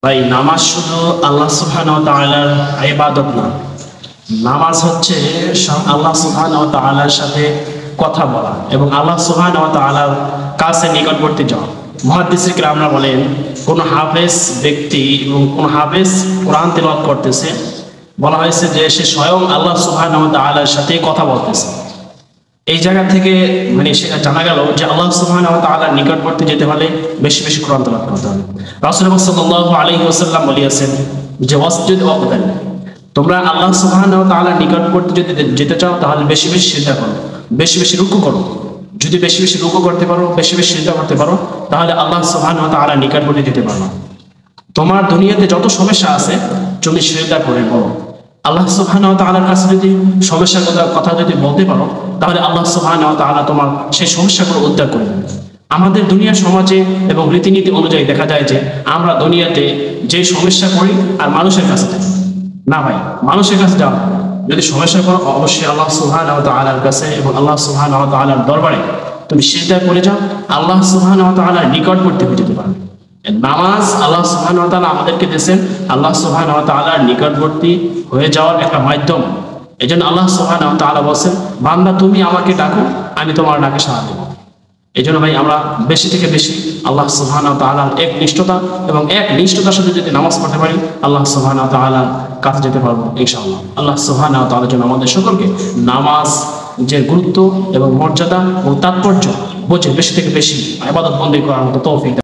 ভাই নামাজ শুধু আল্লাহ সুবহানাহু ওয়া তাআলার ইবাদত না, নামাজ হচ্ছে আল্লাহ সুবহানাহু ওয়া তাআলার সাথে কথা বলা এবং আল্লাহ সুবহানাহু ওয়া তাআলার কাছে নিকটবর্তী যাওয়া। মুহাদ্দিসে কিরামরা বলেন, কোন হাফেজ ব্যক্তি এবং কোন হাফেজ কোরআন তেলাওয়াত করতেছে, বলা হয়েছে যে সে স্বয়ং আল্লাহ সুবহানাহু ওয়া তাআলার সাথে কথা বলতেছে। এই জায়গা থেকে সেটা জানা গেল যে আল্লাহ সুবহানাহু ওয়া তাআলার নিকটবর্তী যেতে হলে বেশি বেশি কোরআন তেলাওয়াত করতে হবে। রাসূলুল্লাহ সাল্লাল্লাহু আলাইহি ওয়াসাল্লাম বলেছেন যে ওয়াসজুদ ওয়াকতান, তোমরা আল্লাহ সুবহানাহু ওয়া তাআলার নিকটবর্তী যদি যেতে চাও তাহলে বেশি বেশি সিজদা করো, বেশি বেশি রুকু করো। যদি বেশি বেশি রুকু করতে পারো, বেশি বেশি সিজদা করতে পারো, তাহলে আল্লাহ সুবহানাহু ওয়া তাআলার নিকটবর্তী যেতে পারো। তোমার দুনিয়াতে যত সমস্যা আছে তুমি সিজদা করে পড়ো। আল্লাহ সুবহানাহু ওয়া তাআলার কাছে যদি সমস্যার কথা যদি বলতে পারো, তাহলে আল্লাহ সুবহানাহু ওয়া তাআলা তোমার সেই সমস্যাগুলো উদ্ধার করে দেবেন। আমাদের দুনিয়ার সমাজে এবং রীতিনীতি অনুযায়ী দেখা যায় যে আমরা দুনিয়াতে যে সমস্যা করি আর মানুষের কাছে যাই না। ভাই, মানুষের কাছে যাও, যদি সমস্যা করো অবশ্যই আল্লাহ সুবহানাহু ওয়া তাআলার কাছে এবং আল্লাহ সুবহানাহু ওয়া তাআলার দরবারে তুমি সিজদা করে যাও, আল্লাহ সুবহানাহু ওয়া তাআলার নিকটবর্তী হয়ে যেতে পারবে। নামাজ আল্লাহ সুবহানাহু ওয়া তাআলা আমাদেরকে দিয়েছেন আল্লাহ সুবহানাহু ওয়া তাআলার নিকটবর্তী হয়ে যাওয়ার একটা মাধ্যম। এজন্য আল্লাহ সুবহানাহু ওয়া তাআলা বলেন, বান্দা তুমি আমাকে ডাকো, আমি তোমার ডাকে সাড়া দেব। এজন্য ভাই আমরা বেশি থেকে বেশি আল্লাহ সুবহানাহু ওয়া তাআলার একনিষ্ঠতা এবং একনিষ্ঠতার সাথে যদি নামাজ পড়তে পারি, আল্লাহ সুবহানাহু ওয়া তাআলার কাছে যেতে পারবো ইনশাআল্লাহ। আল্লাহ সুবহানাহু ওয়া তাআলার জন্য আমাদের সকলকে নামাজের গুরুত্ব এবং মর্যাদা ও তাৎপর্য বুঝে বেশি থেকে বেশি ইবাদত বন্দেগী করার মতো তৌফিক